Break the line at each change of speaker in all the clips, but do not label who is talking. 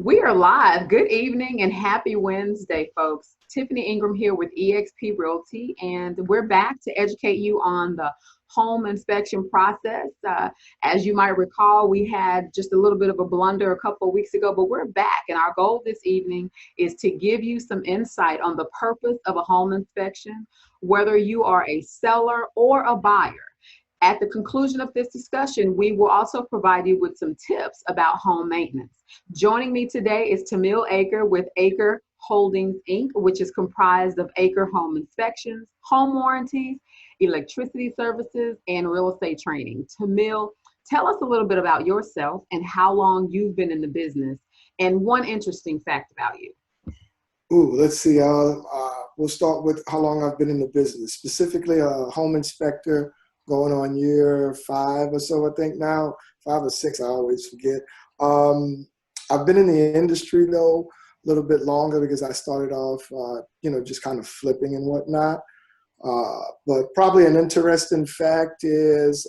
We are live. Good evening and happy Wednesday, folks. Tiffany Ingram here with eXp Realty, and we're back to educate you on the home inspection process. As you might recall, we had just a little bit of a blunder a couple of weeks ago, but we're back, and our goal this evening is to give you some insight on the purpose of a home inspection, whether you are a seller or a buyer. At the conclusion of this discussion, we will also provide you with some tips about home maintenance. Joining me today is Tamil Aker with Aker Holdings, Inc., which is comprised of Aker Home Inspections, home warranties, electricity services, and real estate training. Tamil, tell us a little bit about yourself and how long you've been in the business, and one interesting fact about you.
Ooh, let's see. We'll start with how long I've been in the business. Specifically, a home inspector, going on year 5 or so, I think now. 5 or 6, I always forget. I've been in the industry, though, a little bit longer because I started off, just kind of flipping and whatnot. But probably an interesting fact is,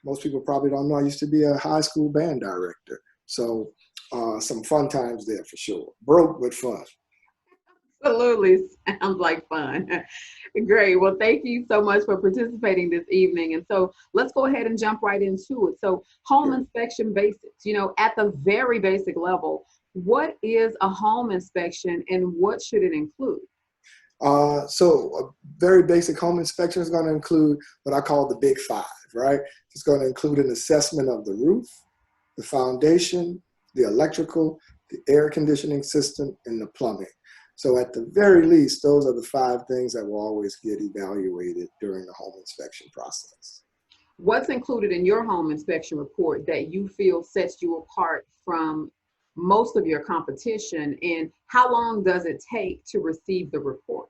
most people probably don't know, I used to be a high school band director. So some fun times there for sure. Broke, but fun.
Absolutely. Sounds like fun. Great. Well, thank you so much for participating this evening. And so let's go ahead and jump right into it. So home inspection basics, at the very basic level, what is a home inspection and what should it include?
So a very basic home inspection is going to include what I call the big 5, right? It's going to include an assessment of the roof, the foundation, the electrical, the air conditioning system, and the plumbing. So at the very least, those are the 5 things that will always get evaluated during the home inspection process.
What's included in your home inspection report that you feel sets you apart from most of your competition, and how long does it take to receive the report?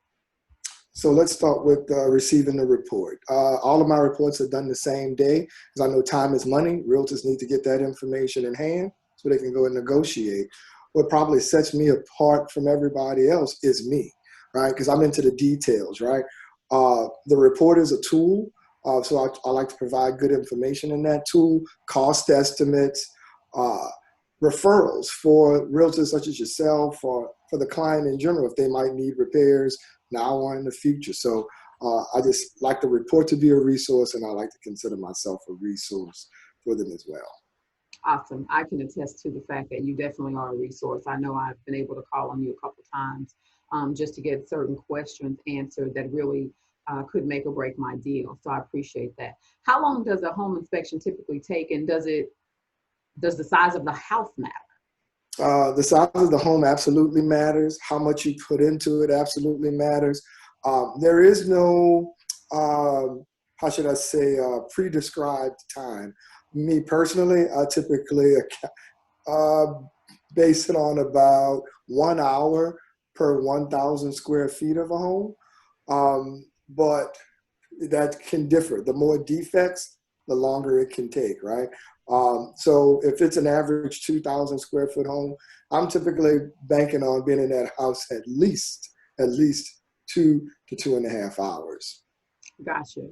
So let's start with receiving the report. All of my reports are done the same day because I know time is money. Realtors need to get that information in hand so they can go and negotiate. What probably sets me apart from everybody else is me, right? Because I'm into the details, right? The report is a tool, so I like to provide good information in that tool, cost estimates, referrals for realtors such as yourself or for the client in general if they might need repairs now or in the future. So I just like the report to be a resource, and I like to consider myself a resource for them as well.
Awesome. I can attest to the fact that you definitely are a resource. I know I've been able to call on you a couple times just to get certain questions answered that really could make or break my deal. So I appreciate that. How long does a home inspection typically take, and does the size of the house matter?
The size of the home absolutely matters. How much you put into it absolutely matters. There is no, how should I say, pre-described time. Me personally, I typically base it on about 1 hour per 1,000 square feet of a home. But that can differ. The more defects, the longer it can take, right? So if it's an average 2,000 square foot home, I'm typically banking on being in that house at least 2 to 2.5 hours.
Gotcha.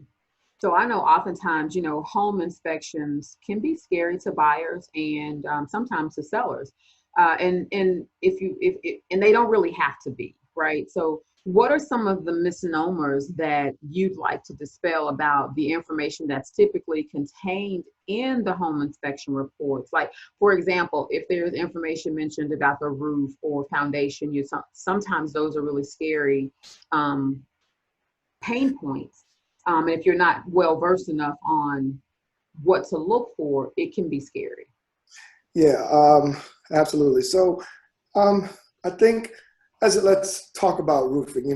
So I know oftentimes, home inspections can be scary to buyers and sometimes to sellers. And they don't really have to be, right? So what are some of the misnomers that you'd like to dispel about the information that's typically contained in the home inspection reports? Like, for example, if there's information mentioned about the roof or foundation, sometimes those are really scary pain points. And if you're not well versed enough on what to look for, it can be scary.
Yeah, absolutely. So I think let's talk about roofing.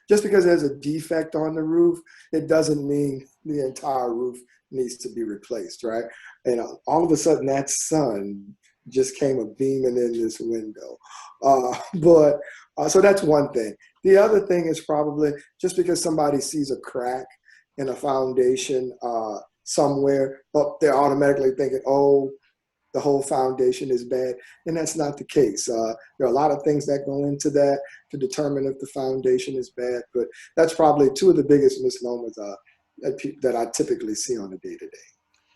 Just because there's a defect on the roof, it doesn't mean the entire roof needs to be replaced, right? And all of a sudden that sun just came a beaming in this window. So that's one thing. The other thing is probably just because somebody sees a crack in a foundation somewhere, but they're automatically thinking, oh, the whole foundation is bad. And that's not the case. There are a lot of things that go into that to determine if the foundation is bad, but that's probably 2 of the biggest misnomers that I typically see on a day-to-day.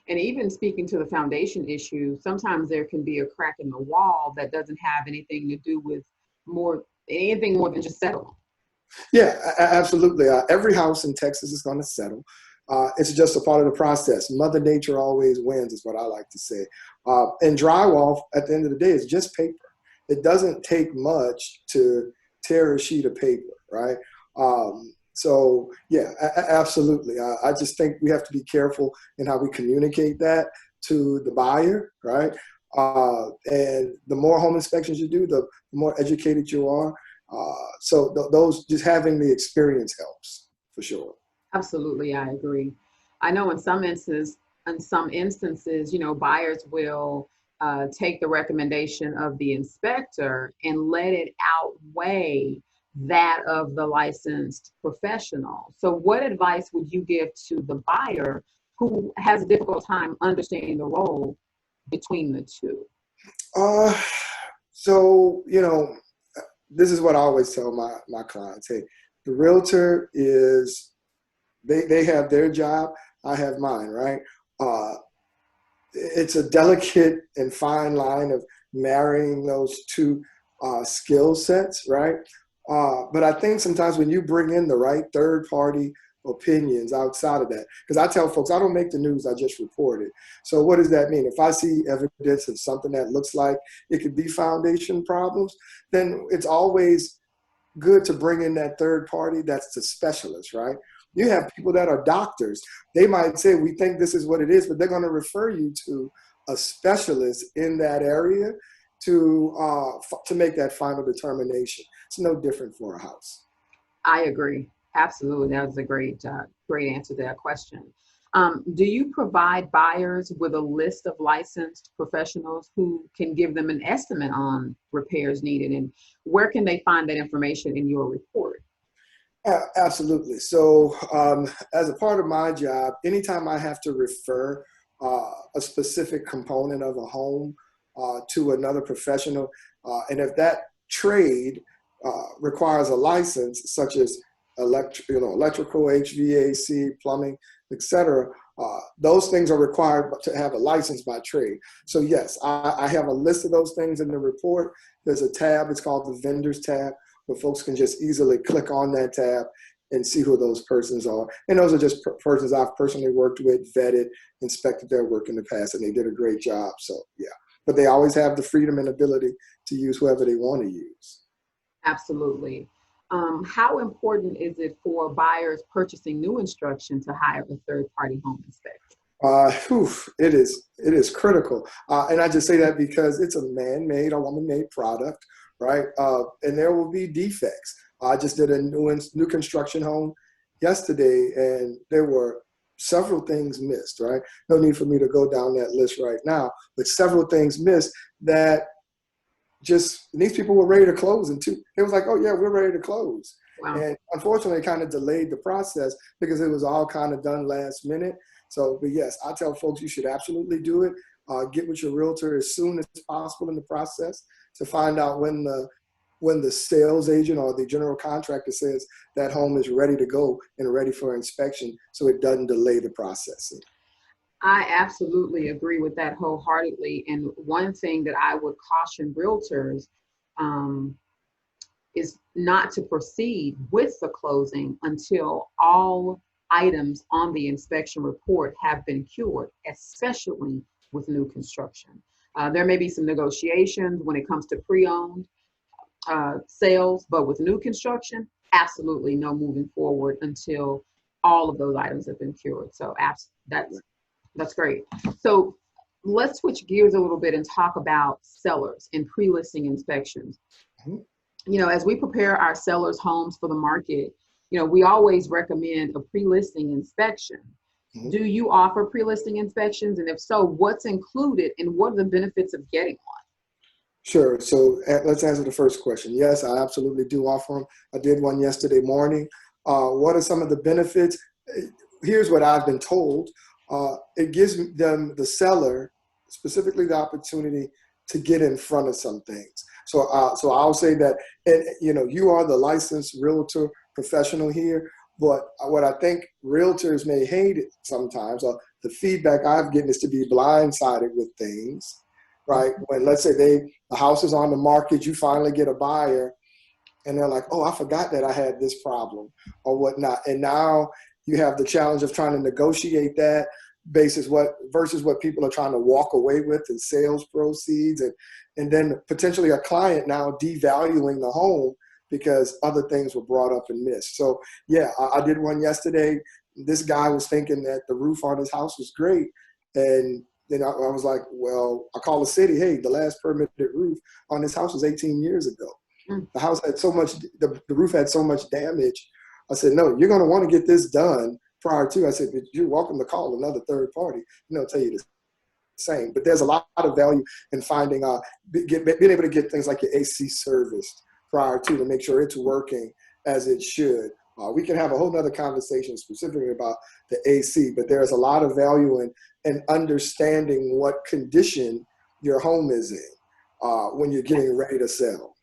And even speaking to the foundation issue, sometimes there can be a crack in the wall that doesn't have anything to do with anything more than just settling.
Yeah, absolutely. Every house in Texas is going to settle. It's just a part of the process. Mother Nature always wins, is what I like to say. And drywall, at the end of the day, is just paper. It doesn't take much to tear a sheet of paper, right? So, yeah, absolutely. I just think we have to be careful in how we communicate that to the buyer, right? And the more home inspections you do, the more educated you are. So those, just having the experience helps for sure.
Absolutely, I agree. I know in some instances, buyers will take the recommendation of the inspector and let it outweigh that of the licensed professional. So, what advice would you give to the buyer who has a difficult time understanding the role between the two?
Uh, so, this is what I always tell my clients. Hey, the realtor is, they have their job, I have mine, right? Uh, it's a delicate and fine line of marrying those two skill sets, right? But I think sometimes when you bring in the right third party opinions outside of that, because I tell folks, I don't make the news, I just report it. So what does that mean? If I see evidence of something that looks like it could be foundation problems, then it's always good to bring in that third party that's the specialist, right? You have people that are doctors. They might say, we think this is what it is, but they're going to refer you to a specialist in that area to make that final determination. It's no different for a house.
I agree. Absolutely. That was a great answer to that question. Do you provide buyers with a list of licensed professionals who can give them an estimate on repairs needed? And where can they find that information in your report?
Absolutely. So as a part of my job, anytime I have to refer a specific component of a home to another professional, and if that trade requires a license, such as electrical, HVAC, plumbing, etc., those things are required to have a license by trade. So yes, I have a list of those things in the report. There's a tab, it's called the vendors tab, where folks can just easily click on that tab and see who those persons are. And those are just persons I've personally worked with, vetted, inspected their work in the past, and they did a great job. So yeah, but they always have the freedom and ability to use whoever they want to use.
Absolutely. How important is it for buyers purchasing new construction to hire a third-party home inspector?
It is critical. And I just say that because it's a man-made or woman-made product, right? And there will be defects. I just did a new construction home yesterday, and there were several things missed, right? No need for me to go down that list right now, but several things missed that just, these people were ready to close in two. It was like, oh yeah, we're ready to close.
Wow.
And unfortunately, it kind of delayed the process because it was all kind of done last minute. So, but yes, I tell folks you should absolutely do it. Get with your realtor as soon as possible in the process to find out when the sales agent or the general contractor says that home is ready to go and ready for inspection, so it doesn't delay the process.
I absolutely agree with that wholeheartedly. And one thing that I would caution realtors is not to proceed with the closing until all items on the inspection report have been cured, especially with new construction. There may be some negotiations when it comes to pre-owned sales, but with new construction, absolutely no moving forward until all of those items have been cured. So that's great. So let's switch gears a little bit and talk about sellers and pre-listing inspections. Mm-hmm. As we prepare our sellers' homes for the market, we always recommend a pre-listing inspection. Mm-hmm. Do you offer pre-listing inspections? And if so, what's included and what are the benefits of getting one?
Sure. So let's answer the first question. Yes, I absolutely do offer them. I did one yesterday morning. What are some of the benefits? Here's what I've been told. It gives them, the seller, specifically the opportunity to get in front of some things. So I'll say that, and you are the licensed realtor professional here, but what I think realtors may hate it sometimes, or the feedback I've gotten is to be blindsided with things, right? When let's say the house is on the market, you finally get a buyer and they're like, oh, I forgot that I had this problem or whatnot. And now you have the challenge of trying to negotiate that basis versus what people are trying to walk away with in sales proceeds, and then potentially a client now devaluing the home because other things were brought up and missed. So yeah, I did one yesterday. This guy was thinking that the roof on his house was great. And then I was like, well, I called the city. Hey, the last permitted roof on this house was 18 years ago. The house had so much, the roof had so much damage. I said, no, you're going to want to get this done prior to. I said, but you're welcome to call another third party. And they'll tell you the same. But there's a lot of value in finding, being able to get things like your AC serviced prior to make sure it's working as it should. We can have a whole nother conversation specifically about the AC, but there's a lot of value in understanding what condition your home is in when you're getting ready to sell.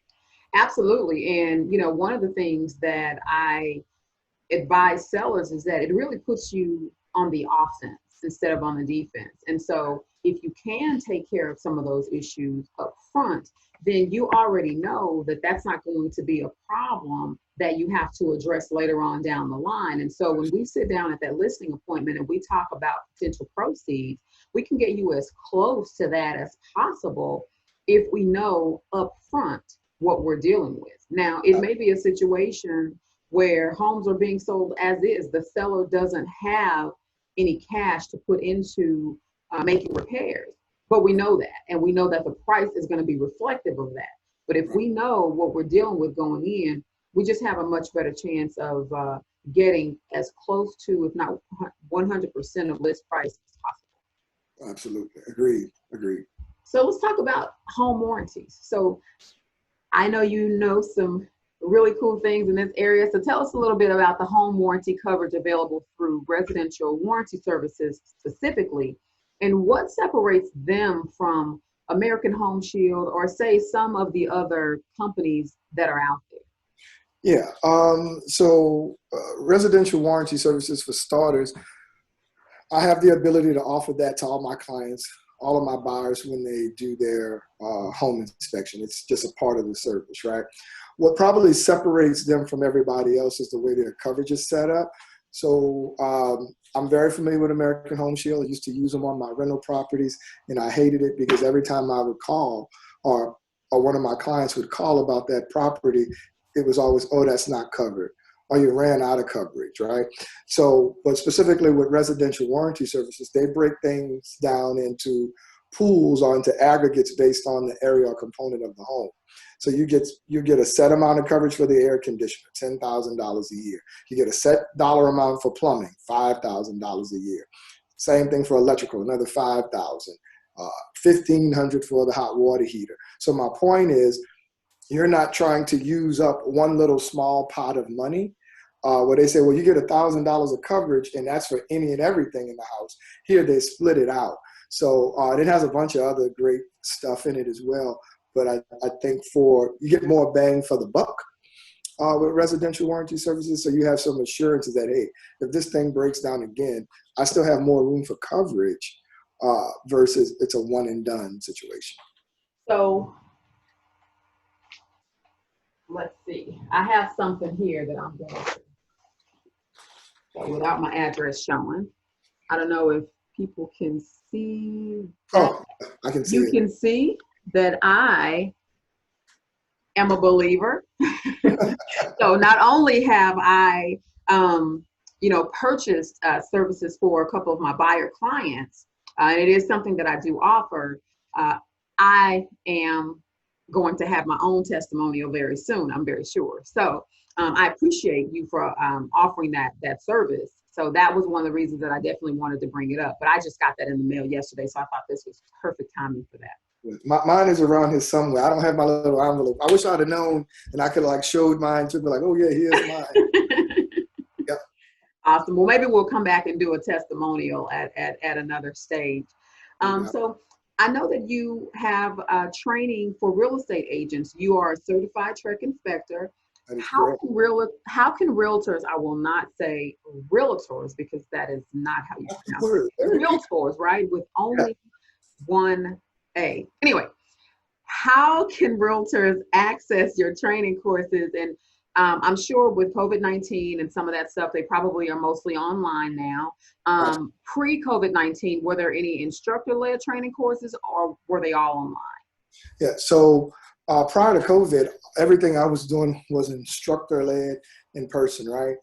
Absolutely. And, one of the things that I advise sellers is that it really puts you on the offense instead of on the defense. And so if you can take care of some of those issues up front, then you already know that that's not going to be a problem that you have to address later on down the line. And so when we sit down at that listing appointment and we talk about potential proceeds, we can get you as close to that as possible if we know up front what we're dealing with. Now, it may be a situation where homes are being sold as is. The seller doesn't have any cash to put into making repairs, but we know that, and we know that the price is going to be reflective of that. But if we know what we're dealing with going in, we just have a much better chance of getting as close to, if not 100% of list price as possible.
Absolutely. Agreed.
So let's talk about home warranties. So I know you know some really cool things in this area. So tell us a little bit about the home warranty coverage available through Residential Warranty Services specifically, and what separates them from American Home Shield or say some of the other companies that are out there.
Yeah. So Residential Warranty Services, for starters, I have the ability to offer that to all my clients, all of my buyers when they do their home inspection. It's just a part of the service, right? What probably separates them from everybody else is the way their coverage is set up. So I'm very familiar with American Home Shield. I used to use them on my rental properties, and I hated it because every time I would call or one of my clients would call about that property, it was always, oh, that's not covered, or you ran out of coverage, right? So, but specifically with Residential Warranty Services, they break things down into pools or into aggregates based on the area or component of the home. So you get a set amount of coverage for the air conditioner, $10,000 a year. You get a set dollar amount for plumbing, $5,000 a year. Same thing for electrical, another $5,000, $1,500 for the hot water heater. So my point is, you're not trying to use up one little small pot of money where they say, well, you get $1,000 of coverage and that's for any and everything in the house. Here they split it out. So it has a bunch of other great stuff in it as well. But I think you get more bang for the buck with Residential Warranty Services. So you have some assurances that, hey, if this thing breaks down again, I still have more room for coverage versus it's a one and done situation.
So let's see. I have something here that I'm going to, without my address showing. I don't know if people can see.
Oh, I can see.
You can see that I am a believer. So not only have I, purchased services for a couple of my buyer clients, and it is something that I do offer, I am going to have my own testimonial very soon, I'm very sure. So I appreciate you for offering that service. So that was one of the reasons that I definitely wanted to bring it up. But I just got that in the mail yesterday, so I thought this was perfect timing for that.
Mine is around here somewhere. I don't have my little envelope. I wish I'd have known and I could have showed mine to be like, oh yeah, here's mine. Yep.
Awesome. Well, maybe we'll come back and do a testimonial at another stage. So I know that you have training for real estate agents. You are a certified TREC inspector.
That is correct.
How can realtors, I will not say realtors because that is not how you pronounce it. Realtors, right? With only one A. Anyway, how can realtors access your training courses? And I'm sure with COVID-19 and some of that stuff, they probably are mostly online now. Pre-COVID-19, were there any instructor-led training courses or were they all online?
Yeah, so prior to COVID, everything I was doing was instructor-led in person, right?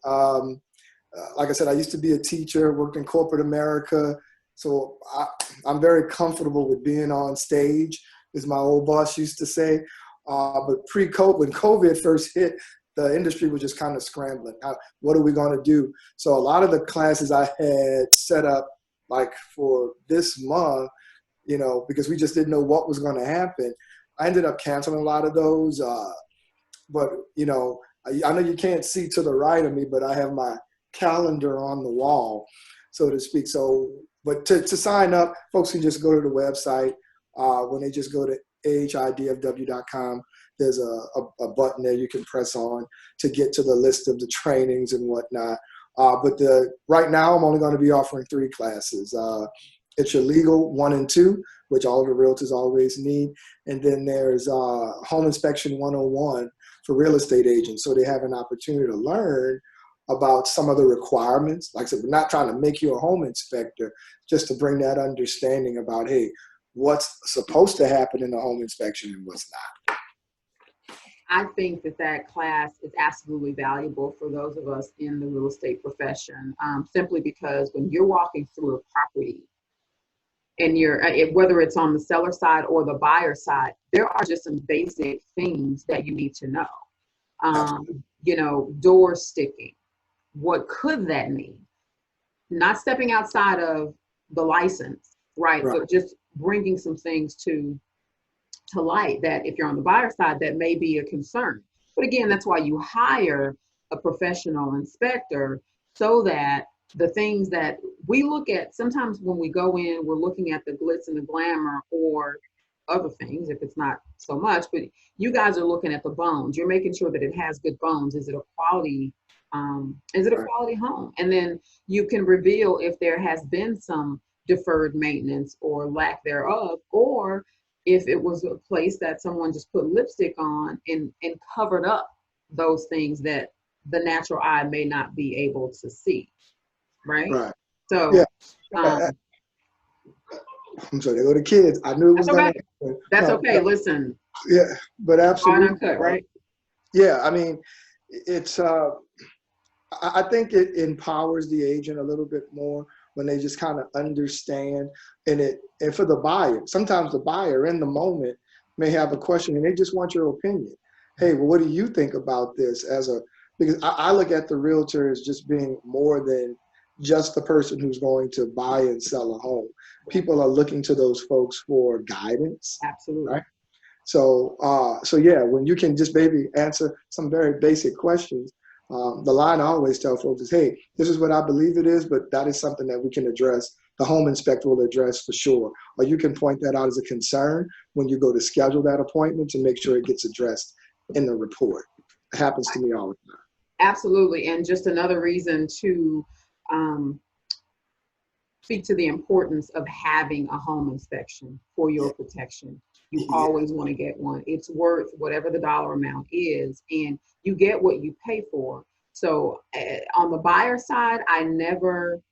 Like I said, I used to be a teacher, worked in corporate America, so I'm very comfortable with being on stage, as my old boss used to say. But pre-COVID, when COVID first hit, the industry was just kind of scrambling. What are we going to do? So a lot of the classes I had set up, like for this month, you know, because we just didn't know what was going to happen, I ended up canceling a lot of those. But, you know, I know you can't see to the right of me, but I have my calendar on the wall, so to speak. So, but to sign up, folks can just go to the website. When they just go to ahidfw.com, there's a button there you can press on to get to the list of the trainings and whatnot. But right now, I'm only going to be offering 3 classes. It's your legal 1 and 2, which all the realtors always need. And then there's Home Inspection 101 for real estate agents. So they have an opportunity to learn about some of the requirements. Like I said, we're not trying to make you a home inspector, just to bring that understanding about, hey, what's supposed to happen in a home inspection and what's not.
I think that class is absolutely valuable for those of us in the real estate profession, simply because when you're walking through a property and whether it's on the seller side or the buyer side, there are just some basic things that you need to know. You know, door sticking. What could that mean? Not stepping outside of the license, right? But just bringing some things to light that if you're on the buyer side, that may be a concern. But again, that's why you hire a professional inspector, so that the things that we look at, sometimes when we go in, we're looking at the glitz and the glamour or other things, if it's not so much, but you guys are looking at the bones. You're making sure that it has good bones. Is it a quality home? And then you can reveal if there has been some deferred maintenance or lack thereof, or if it was a place that someone just put lipstick on and covered up those things that the natural eye may not be able to see, right? So
yeah. I'm sorry, they go to kids. I knew it was going to happen.
That's okay. Listen.
Yeah, but absolutely.
Uncut, right?
Yeah, I mean, it's. I think it empowers the agent a little bit more when they just kind of understand. And for the buyer, sometimes the buyer in the moment may have a question and they just want your opinion. Hey, well, what do you think about this? Because I look at the realtor as just being more than just the person who's going to buy and sell a home. People are looking to those folks for guidance.
Absolutely.
Right? So yeah, when you can just maybe answer some very basic questions, the line I always tell folks is, hey, this is what I believe it is, but that is something that we can address. The home inspector will address for sure. Or you can point that out as a concern when you go to schedule that appointment to make sure it gets addressed in the report. It happens to me all the time.
Absolutely. And just another reason to speak to the importance of having a home inspection for your protection. You always want to get one. It's worth whatever the dollar amount is, and you get what you pay for. So on the buyer side, I never,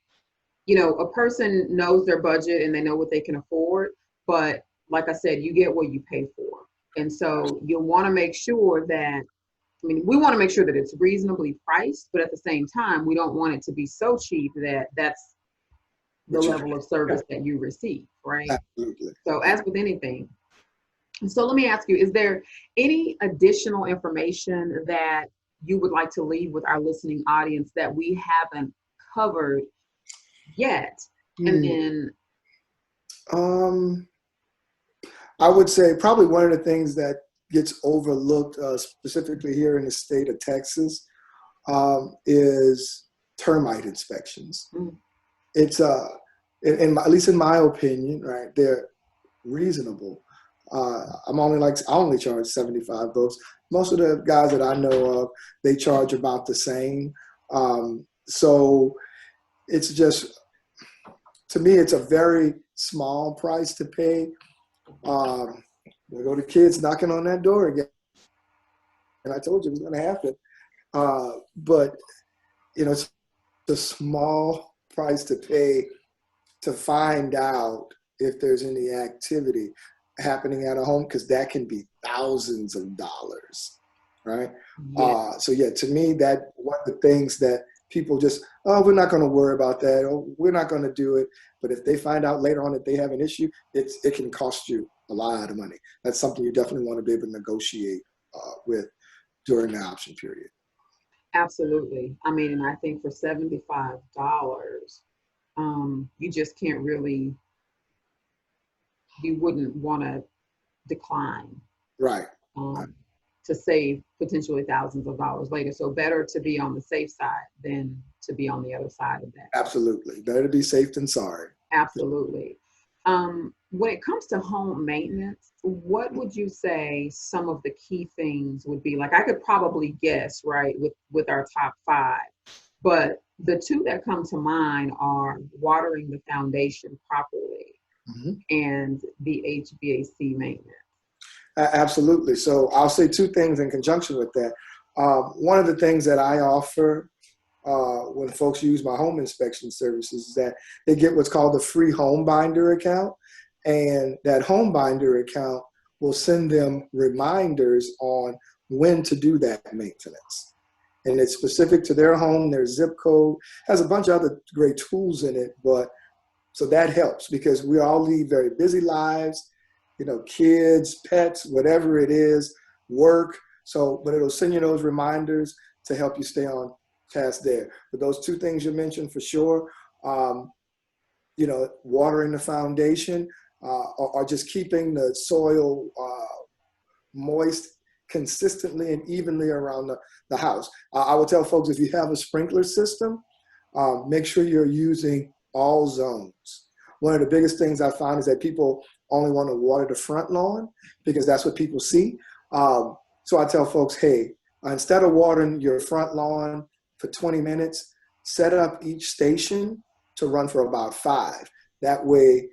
a person knows their budget and they know what they can afford. But like I said, you get what you pay for. And so you'll want to make sure that, we want to make sure that it's reasonably priced, but at the same time, we don't want it to be so cheap that that's the level of service that you receive, right?
Absolutely.
So as with anything. So let me ask you, is there any additional information that you would like to leave with our listening audience that we haven't covered yet? And then
I would say probably one of the things that gets overlooked, specifically here in the state of Texas, is termite inspections. It's at least in my opinion, right? They're reasonable. I only charge $75. most of the guys that I know of, they charge about the same. So it's just, to me, it's a very small price to pay. There go the kids knocking on that door again. And I told you it was going to happen. But, it's a small price to pay to find out if there's any activity happening at a home, because that can be thousands of dollars, right?
Yeah.
So yeah, to me, that one of the things that people just, oh, we're not going to worry about that, or we're not going to do it. But if they find out later on that they have an issue, it can cost you a lot of money. That's something you definitely want to be able to negotiate with during the option period.
Absolutely. I mean, and I think for $75, you just can't really, you wouldn't want to decline
Right.
to save potentially thousands of dollars later. So better to be on the safe side than to be on the other side of that.
Absolutely. Better to be safe than sorry.
Absolutely. When it comes to home maintenance, what would you say some of the key things would be? Like, I could probably guess, right, with our top 5, but the 2 that come to mind are watering the foundation properly and the HVAC maintenance.
Absolutely. So I'll say 2 things in conjunction with that. One of the things that I offer when folks use my home inspection services is that they get what's called the free home binder account. And that home binder account will send them reminders on when to do that maintenance. And it's specific to their home, their zip code, has a bunch of other great tools in it. But so that helps, because we all lead very busy lives, kids, pets, whatever it is, work. So, but it'll send you those reminders to help you stay on task there. But those 2 things you mentioned for sure, watering the foundation, or just keeping the soil moist consistently and evenly around the house. I will tell folks, if you have a sprinkler system, make sure you're using all zones. One of the biggest things I found is that people only want to water the front lawn because that's what people see. So I tell folks, hey, instead of watering your front lawn for 20 minutes, set up each station to run for about 5. That way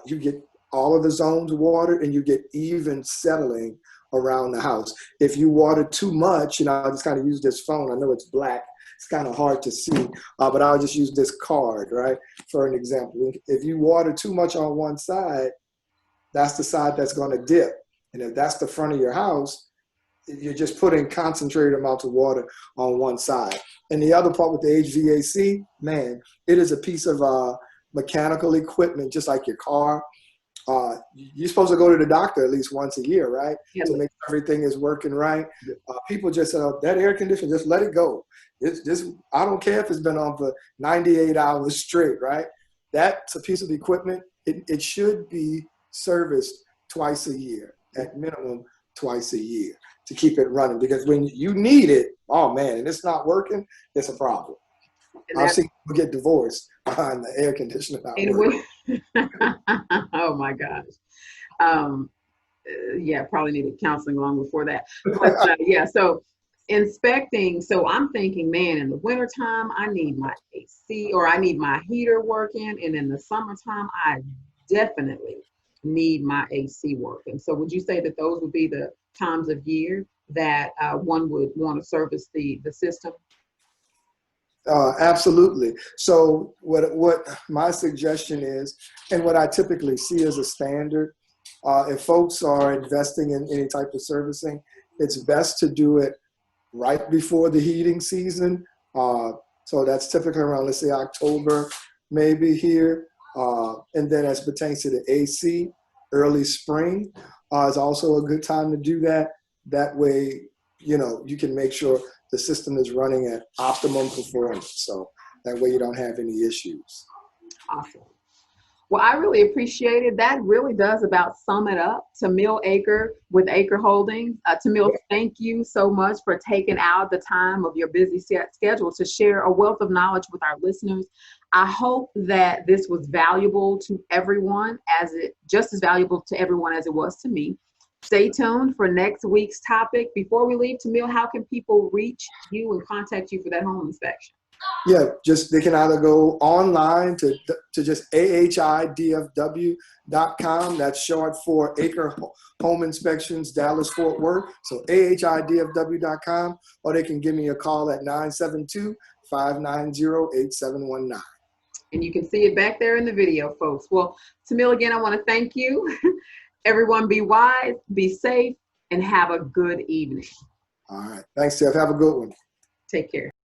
you get all of the zones watered and you get even settling around the house. If you water too much, I'll just kind of use this phone. I know it's black. It's kind of hard to see, but I'll just use this card, right, for an example. If you water too much on one side, that's the side that's going to dip. And if that's the front of your house, you're just putting concentrated amounts of water on one side. And the other part with the HVAC, man, it is a piece of mechanical equipment, just like your car. You're supposed to go to the doctor at least once a year, right?
Yeah.
To make sure everything is working right. People just say, oh, that air conditioner, just let it go. I don't care if it's been on for 98 hours straight, right? That's a piece of equipment. It should be serviced twice a year, at minimum twice a year, to keep it running. Because when you need it, oh man, and it's not working, it's a problem. I've seen people get divorced behind the air conditioner not working.
Oh my gosh. Yeah, probably needed counseling long before that. But yeah, so inspecting, so I'm thinking, man, in the wintertime, I need my AC or I need my heater working. And in the summertime, I definitely need my AC working. So would you say that those would be the times of year that one would want to service the system?
Absolutely. So what my suggestion is, and what I typically see as a standard, if folks are investing in any type of servicing, it's best to do it right before the heating season. So that's typically around, let's say, October, maybe here. And then as pertains to the AC, early spring is also a good time to do that. That way, you can make sure the system is running at optimum performance. So that way you don't have any issues.
Awesome. Well, I really appreciate it. That really does about sum it up. Tamil Aker with Aker Holdings. Tamil, thank you so much for taking out the time of your busy schedule to share a wealth of knowledge with our listeners. I hope that this was valuable to everyone, just as valuable to everyone as it was to me. Stay tuned for next week's topic. Before we leave, Tamil, how can people reach you and contact you for that home inspection?
Yeah, just they can either go online to just ahidfw.com. That's short for Acre Home Inspections Dallas Fort Worth. So ahidfw.com, or they can give me a call at 972-590-8719.
And you can see it back there in the video, folks. Well, Tamil, again, I want to thank you. Everyone be wise, be safe, and have a good evening.
All right. Thanks, Steph. Have a good one.
Take care.